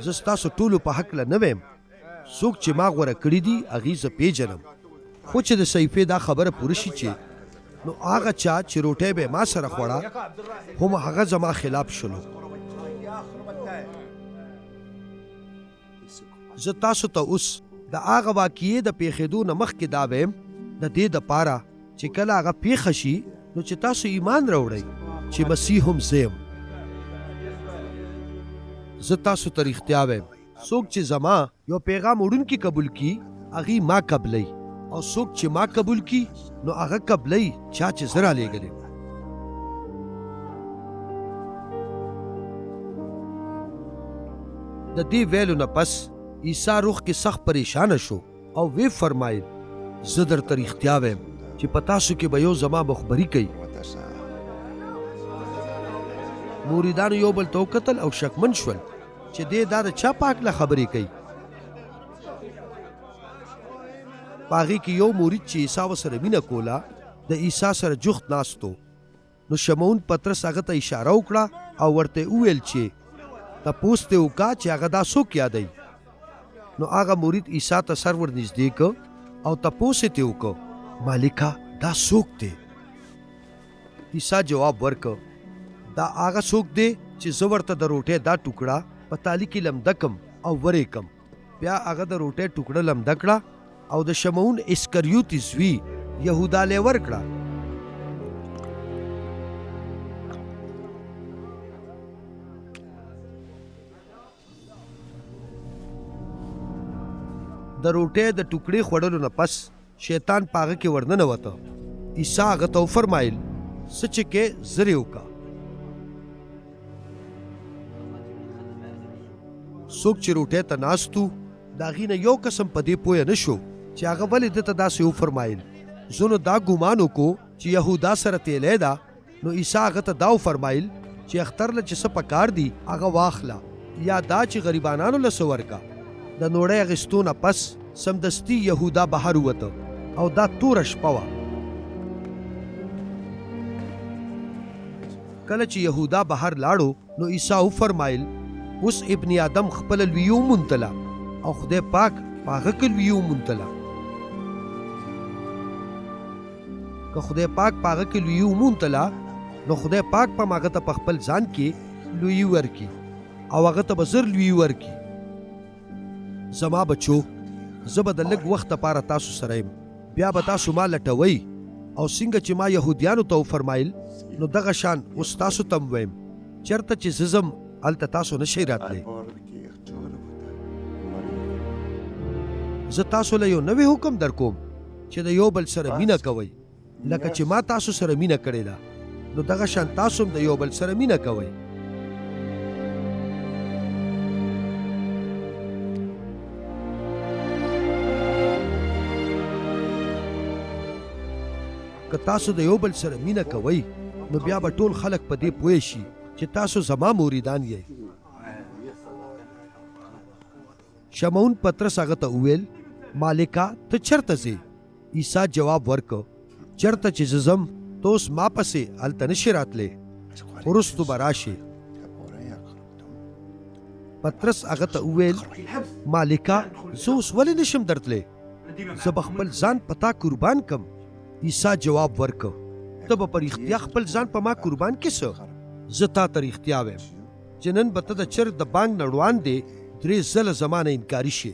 زه ستاسو ټولو په هکله نه ویم. څوک چې ما غوره کړي دي هغې زه پیژنم، خو چې د سیفې دا خبره پوره شي چې نو هغه چا چې روټۍ به ما سره خوړه هم هغه زما خلاف شلو. زه تاسو ته اوس د هغه واقعې د پیښېدو نه مخکې دا ویم د دې دپاره چې کله هغه پیښه شي نو چې تاسو ایمان راوړئ چې مسیح هم زه یم. زه تاسو ته رښتیا ویم، څوک چې زما یو پیغام وړونکي قبول کي هغې ما قبلوي، او څوک چې ما قبول کي نو هغه قبلوي چا چې زه رالیږلی. د دې ویلو نه پس عیسی روح کې سخت پریشانه شو او وی فرمایل زه درته رښتیا ویم چې په تاسو کې به یو زما مخبري کوي. مریدانو یو بل ته وکتل او شکمن شول چې دې دا د چا په هکله خبرې کوي. په هغې کې یو مرید چې عیسی ورسره مینه کوله د عیسی سره جفت ناست و. نو شمعون پطرس هغه ته اشاره وکړه او ورته وویل چې تپوس ترې وکړه چې هغه دا څوک یادوي. نو هغه مرید عیسی ته سر ور نږدې کړ او تپوس یې ترې وکړ مالکه دا څوک دی؟ عیسی جواب ورکړ دا هغه څوک دی چې زه ورته د روټۍ دا ټوکړه په تالي کې لمده کم او ورې کم. بیا هغه د روټۍ ټوکړه لمده کړه او د شمعون اسکریوطي زوی یهودا له ورکړه. د روټۍ د ټوکړې خوړلو نه پس شیطان په هغه کې ورننوته. عیسی هغه ته وفرمایل څه چې کې زر یې وکړه. څوک چې روټۍ ته ناست و د هغې نه یو قسم په دې پوه نه شو چې هغه ولې ده ته داسې وفرمایل. زه نو دا ګمان وکړو چې یهودا سره تیلی ده. نو عیسی هغه ته دا وفرمایل چې اختر له چې څه پکار دي هغه واخله، یا دا چې غریبانانو له څه ورکه. د نوړۍ اخیستو نه پس سمدستي یهودا بهر ووته او دا توره شپه وه. کله چې یهودا بهر لاړو نو عیسی وفرمایل اوس ابن آدم خپله لویي وموندله او خدای پاک په هغه کې لویي وموندله. که خدای پاک په هغه کې لویي وموندله نو خدای پاک په هغه ته په خپل ځان کې لویي ورکړي او هغه ته به زر لویي ورکړي. زما بچو، زه به د لږ وخت لپاره تاسو سره یم، بیا به تاسو ما لټوئ او څنګه چې ما یهودیانو ته وفرمایل نو دغه شان اوس تاسو ته هم ویم چېرته چې زه ځم هلته تاسو نشئ راتلی. زه تاسو له یو نوی حکم در کوم چې د یو بل سره مینه کوئ. لکه چې ما تاسو سره مینه کړې ده نو دغه شان تاسو هم د یو بل سره مینه کوئ. که تاسو د یو بل سره مینه کوئ نو بیا به ټول خلک په دې پوه شي چې تاسو زما مریدان یئ. شمعون پطرس هغه ته وویل مالکه ته چېرته ځې؟ عیسی جواب ورکړ چېرته چې زه ځم ته اوس ما پسې هلته نشې راتلی، وروستو به راشې. پطرس هغه ته وویل مالکه زه اوس ولې نشم درتلی؟ زه به خپل ځان په تا قربان کم. عیسی جواب ورکړ ته به په رښتیا خپل ځان په ما قربان کې څه؟ زه تا ته رښتیا ویم چې نن به ته د چرګ د بانګ نه وړاندې 3 ځله زما نه انکاري شې.